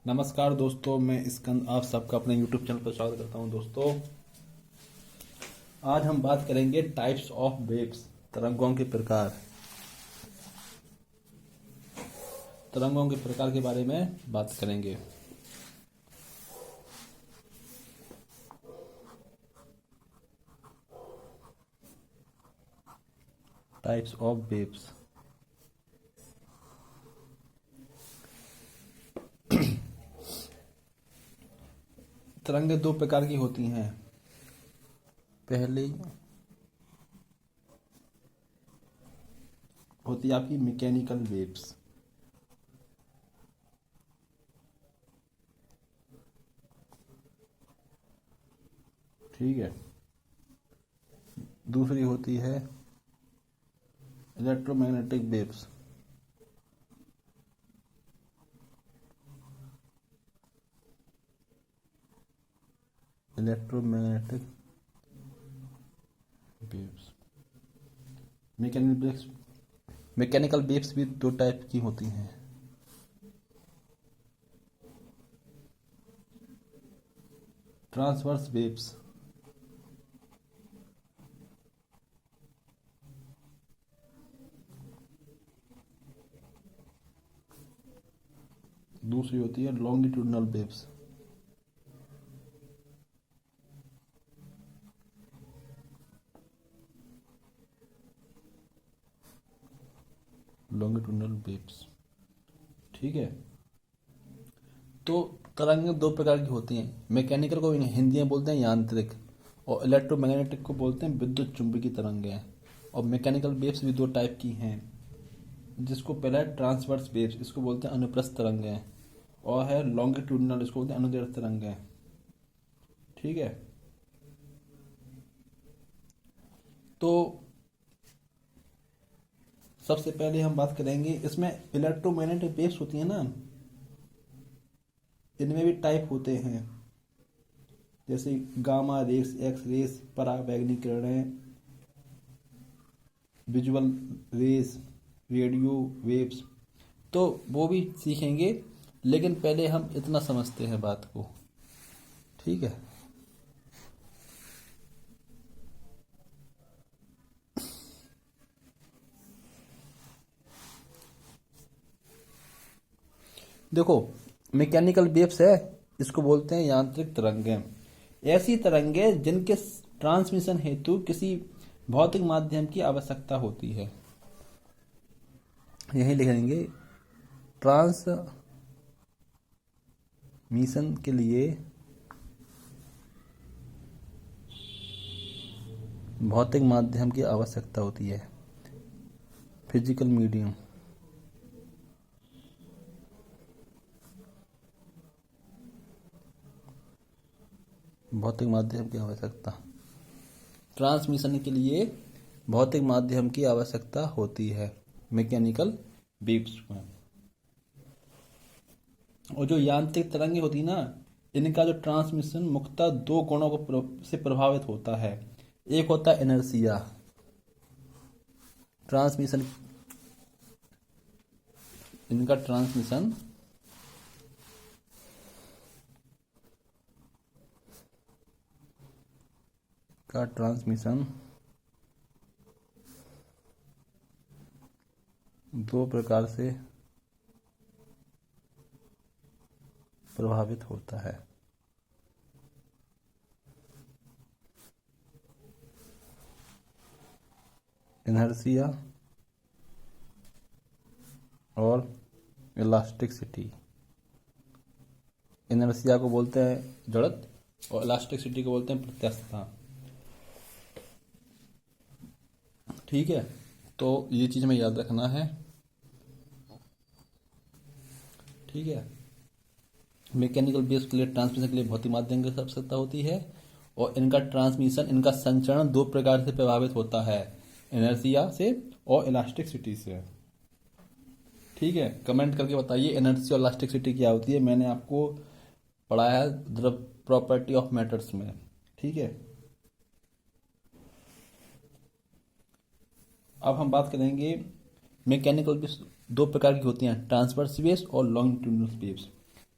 नमस्कार दोस्तों, मैं स्कंद आप सबका अपने YouTube चैनल पर स्वागत करता हूं। दोस्तों, आज हम बात करेंगे टाइप्स ऑफ वेव्स, तरंगों के प्रकार। तरंगों के प्रकार के बारे में बात करेंगे। Types of waves. तरंगें दो प्रकार की होती हैं। पहली होती है आपकी मैकेनिकल वेव्स। ठीक है। दूसरी होती है electromagnetic waves. Electromagnetic waves. Mechanical waves भी दो टाइप की होती हैं। Transverse waves. दूसरी होती है लॉन्गिट्यूडनल वेव्स। Longitudinal waves. ठीक है। तो तरंगें दो प्रकार की होती हैं। मैकेनिकल को हिंदी में बोलते हैं यांत्रिक, और इलेक्ट्रोमैग्नेटिक को बोलते हैं विद्युत चुंबकीय तरंगें। और मैकेनिकल वेव्स भी दो टाइप की हैं, जिसको पहला है ट्रांसवर्स वेव्स, इसको बोलते हैं अनुप्रस्थ तरंगें, और है लॉन्गिट्यूडनल, इसको बोलते हैं अनुदैर्ध्य तरंगें। ठीक है। तो सबसे पहले हम बात करेंगे, इसमें इलेक्ट्रोमैग्नेटिक वेव्स होती है ना, इनमें भी टाइप होते हैं, जैसे गामा रेस, एक्स रेस, पराबैंगनी किरणें, विजुअल रेस, रेडियो वेव्स। तो वो भी सीखेंगे, लेकिन पहले हम इतना समझते हैं बात को। ठीक है। देखो, मैकेनिकल वेव्स है, इसको बोलते हैं यांत्रिक तरंगें। ऐसी तरंगें जिनके ट्रांसमिशन हेतु किसी भौतिक माध्यम की आवश्यकता होती है। यही लिखेंगे, ट्रांसमिशन के लिए भौतिक माध्यम की आवश्यकता होती है, फिजिकल मीडियम। भौतिक माध्यम की आवश्यकता, ट्रांसमिशन के लिए भौतिक माध्यम की आवश्यकता होती है मैकेनिकल वेव्स में। और जो यांत्रिक तरंगें होती ना, इनका जो ट्रांसमिशन मुख्यतः दो गुणों को से प्रभावित होता है। एक होता है इनर्शिया, ट्रांसमिशन, इनका ट्रांसमिशन दो प्रकार से प्रभावित होता है। इनर्शिया और इलास्टिसिटी। इनर्शिया को बोलते हैं जड़त्व, और इलास्टिसिटी को बोलते हैं प्रत्यास्थता। ठीक है। तो ये चीज में याद रखना है। ठीक है। मैकेनिकल वेव्स के लिए ट्रांसमिशन के लिए भौतिक माध्यम की आवश्यकता होती है, और इनका ट्रांसमिशन, इनका संचरण दो प्रकार से प्रभावित होता है, इनर्शिया से और इलास्टिसिटी से। ठीक है। कमेंट करके बताइए इनर्शिया और इलास्टिसिटी क्या होती है। मैंने आपको पढ़ाया है द प्रॉपर्टी ऑफ मैटर्स में। ठीक है। अब हम बात करेंगे, मैकेनिकल वेव्स दो प्रकार की होती हैं, ट्रांसवर्स वेव्स और लॉन्गिट्यूडिनल वेव्स।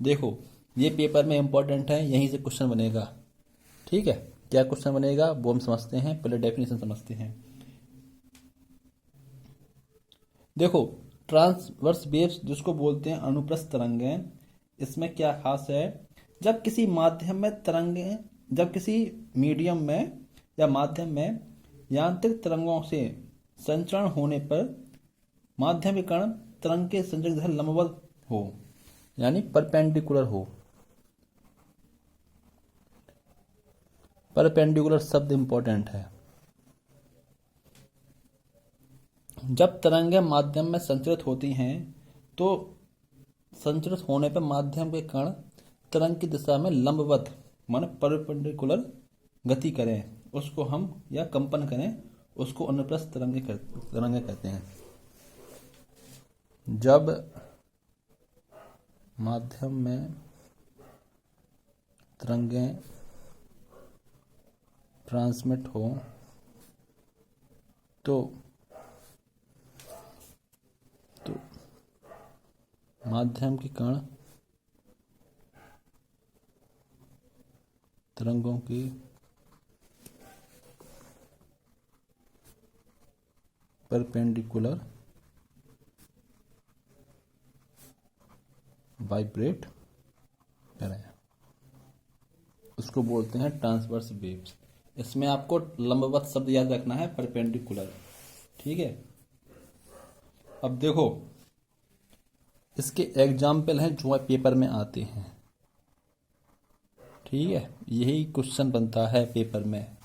देखो, ये पेपर में इंपॉर्टेंट है, यहीं से क्वेश्चन बनेगा। ठीक है, क्या क्वेश्चन बनेगा वो हम समझते हैं, पहले डेफिनेशन समझते हैं। देखो, ट्रांसवर्स वेव्स जिसको बोलते हैं अनुप्रस्थ तरंगें, इसमें क्या खास है, जब किसी माध्यम में तरंगें, जब किसी मीडियम में या माध्यम में यांत्रिक तरंगों से संचरण होने पर माध्यम के कण तरंग के संचरण की दिशा लंबवत हो, यानी परपेंडिकुलर हो। परपेंडिकुलर शब्द इंपॉर्टेंट है। जब तरंगें माध्यम में संचरित होती हैं तो संचरित होने पर माध्यम के कण तरंग की दिशा में लंबवत माने परपेंडिकुलर गति करें, उसको हम या कंपन करें, उसको अनुप्रस्थ तरंगें कहते हैं। जब माध्यम में तरंगें ट्रांसमिट हो तो माध्यम के कण तरंगों की परपेंडिकुलर वाइब्रेट करें, उसको बोलते हैं ट्रांसवर्स वेव्स। इसमें आपको लंबवत शब्द याद रखना है, परपेंडिकुलर। ठीक है, अब देखो, इसके एग्जाम्पल हैं जो पेपर में आते हैं। ठीक है, यही क्वेश्चन बनता है पेपर में।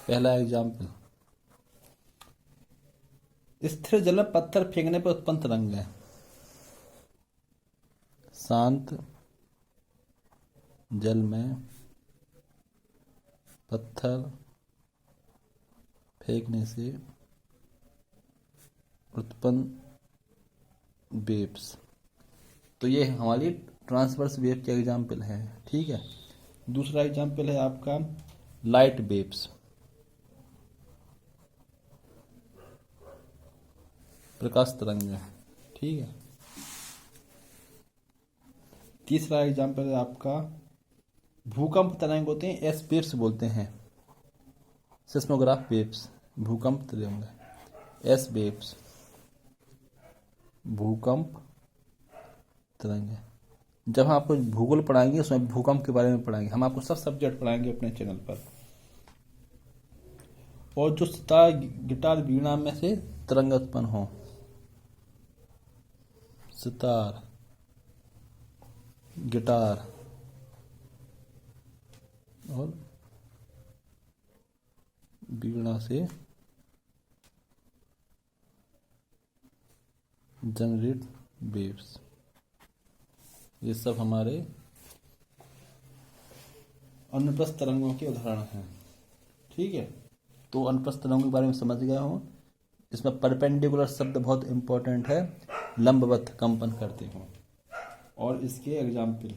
पहला एग्जाम्पल, स्थिर जल में पत्थर फेंकने पर उत्पन्न तरंगें। शांत जल में पत्थर फेंकने से उत्पन्न वेव्स, तो ये हमारी ट्रांसवर्स वेव के एग्जाम्पल है। ठीक है, दूसरा एग्जाम्पल है आपका लाइट वेव्स, प्रकाश तरंगें। ठीक है, तीसरा एग्जाम्पल है आपका भूकंप तरंग होते हैं, एस वेव्स बोलते हैं, सिस्मोग्राफ वेव्स, भूकंप तरंग, एस वेव्स, भूकंप तरंग। जब हम आपको भूगोल पढ़ाएंगे उसमें भूकंप के बारे में पढ़ाएंगे, हम आपको सब सब्जेक्ट पढ़ाएंगे अपने चैनल पर। और जो सितार, गिटार, वीणा में से तरंग उत्पन्न हो, सितार, गिटार और वीणा से जनरेट वेव्स, ये सब हमारे अनुप्रस्थ तरंगों के उदाहरण हैं। ठीक है, तो अनुप्रस्थ तरंगों के बारे में समझ गया हूँ। इसमें परपेंडिकुलर शब्द बहुत इंपॉर्टेंट है, लंबवत कंपन करते हो। और इसके एग्जाम्पल,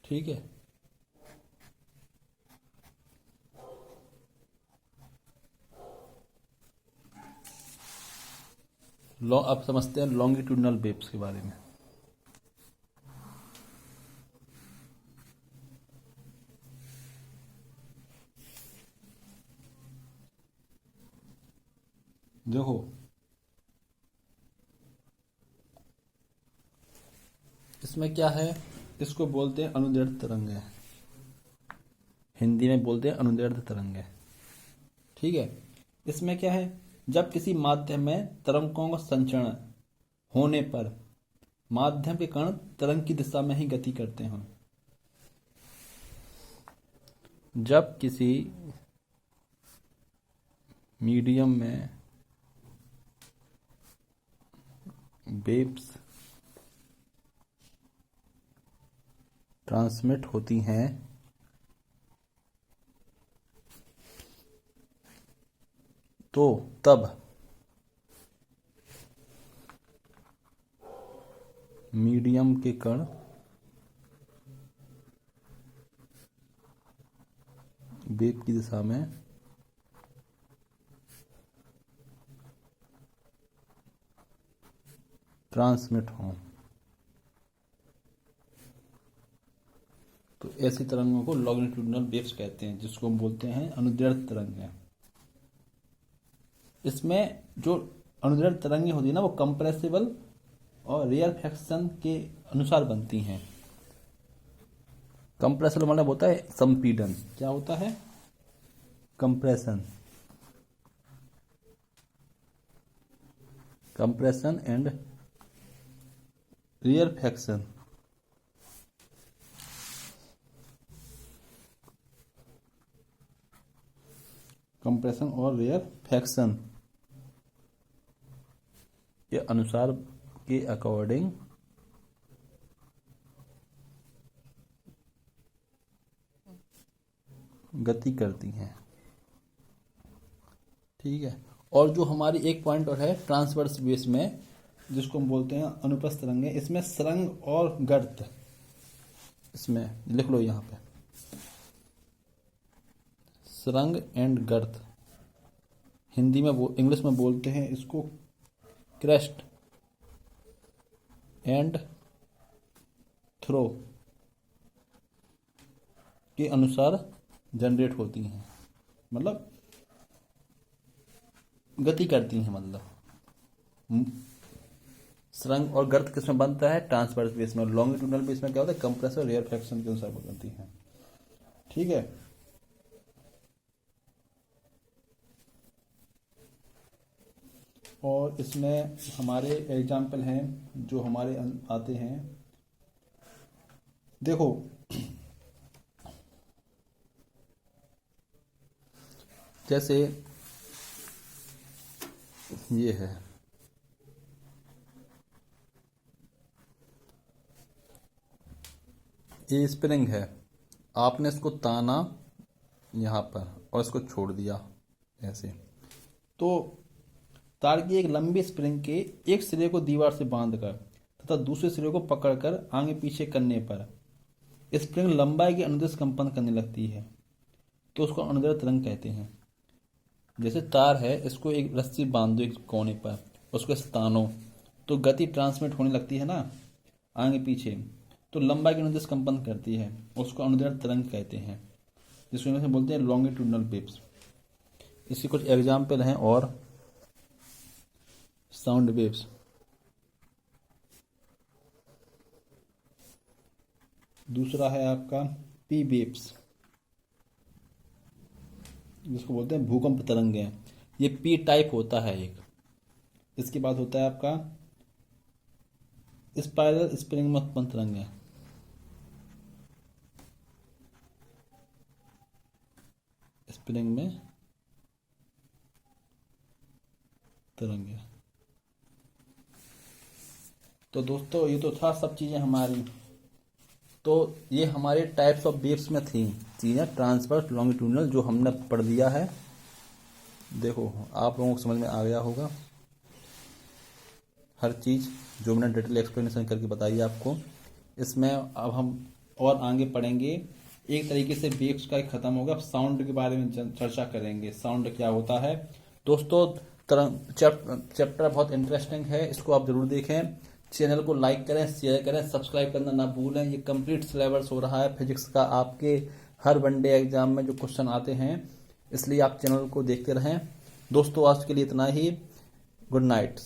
ठीक है, अब समझते हैं लॉन्गिट्यूडनल वेव्स के बारे में। देखो, इसमें क्या है, इसको बोलते हैं अनुदैर्ध्य तरंगें, हिंदी में बोलते हैं अनुदैर्ध्य तरंगें। ठीक है, इसमें क्या है, जब किसी माध्यम में तरंगों का संचरण होने पर माध्यम के कण तरंग की दिशा में ही गति करते हैं। जब किसी मीडियम में वेव्स ट्रांसमिट होती हैं तो तब मीडियम के कण वेव की दिशा में ट्रांसमिट हों। तो ऐसी तरंगों को लॉन्गिट्यूडिनल वेव्स कहते हैं, जिसको हम बोलते हैं अनुदैर्ध्य तरंगें। इसमें जो अनुदैर्ध्य तरंगें होती है ना, वो कंप्रेसिबल और रेयरफैक्शन के अनुसार बनती हैं। कंप्रेसिबल मतलब होता है संपीड़न। क्या होता है? Compression and rarefaction. कंप्रेशन और रेयरफैक्शन के अनुसार के अकॉर्डिंग गति करती हैं। ठीक है। और जो हमारी एक पॉइंट और है ट्रांसवर्स वेव्स में, जिसको हम बोलते हैं अनुप्रस्थ तरंगें, इसमें सरंग और गर्त, इसमें लिख लो यहाँ पे, सरंग एंड गर्त। हिंदी में इंग्लिश में बोलते हैं इसको क्रेस्ट एंड थ्रो के अनुसार जनरेट होती हैं, मतलब गति करती हैं। मतलब सरंग और गर्त किसमें बनता है? ट्रांसवर्स बेस में। लॉन्गिट्यूडनल बेस में क्या होता है? कंप्रेसर और रेयरफैक्शन के अनुसार बनती हैं। ठीक है। और इसमें हमारे एग्जाम्पल हैं जो हमारे आते हैं। देखो, जैसे ये है, ये स्प्रिंग है, आपने इसको ताना यहाँ पर और इसको छोड़ दिया ऐसे, तो तार की एक लंबी स्प्रिंग के एक सिरे को दीवार से बांधकर तथा दूसरे सिरे को पकड़कर आगे पीछे करने पर स्प्रिंग लंबाई के अनुदिश कंपन करने लगती है, तो उसको अनुदैर्ध्य तरंग कहते हैं। जैसे तार है, इसको एक रस्सी बांध दो एक कोने पर, उसको इस तानो, तो गति ट्रांसमिट होने लगती है ना आगे पीछे, तो लंबाई के अनुदिश कंपन करती है, उसको अनुदैर्ध्य तरंग कहते हैं, जिसको इंग्लिश में बोलते हैं लॉन्गिट्यूडनल वेव्स। इसके कुछ एग्जाम्पल हैं और साउंड वेव्स, दूसरा है आपका पी वेव्स, जिसको बोलते हैं भूकंप तरंगें। ये पी टाइप होता है एक। इसके बाद होता है आपका स्पाइरल स्प्रिंग में उत्पन्न तरंगें, स्प्रिंग में तरंगें। तो दोस्तों, ये तो था सब चीज़ें हमारी। तो ये हमारे टाइप्स ऑफ वेव्स में थी चीज़ें, ट्रांसवर्स, लॉन्गिट्यूडनल, जो हमने पढ़ लिया है। देखो, आप लोगों को समझ में आ गया होगा हर चीज़ जो मैंने डिटेल एक्सप्लेनेशन करके बताई आपको। इसमें अब हम और आगे पढ़ेंगे। एक तरीके से वेव्स का ख़त्म होगा, अब साउंड के बारे में चर्चा करेंगे, साउंड क्या होता है। दोस्तों, चैप्टर बहुत इंटरेस्टिंग है, इसको आप जरूर देखें। चैनल को लाइक करें, शेयर करें, सब्सक्राइब करना ना भूलें। ये कंप्लीट सिलेबस हो रहा है फिजिक्स का, आपके हर वनडे एग्जाम में जो क्वेश्चन आते हैं, इसलिए आप चैनल को देखते रहें। दोस्तों, आज के लिए इतना ही। Good night.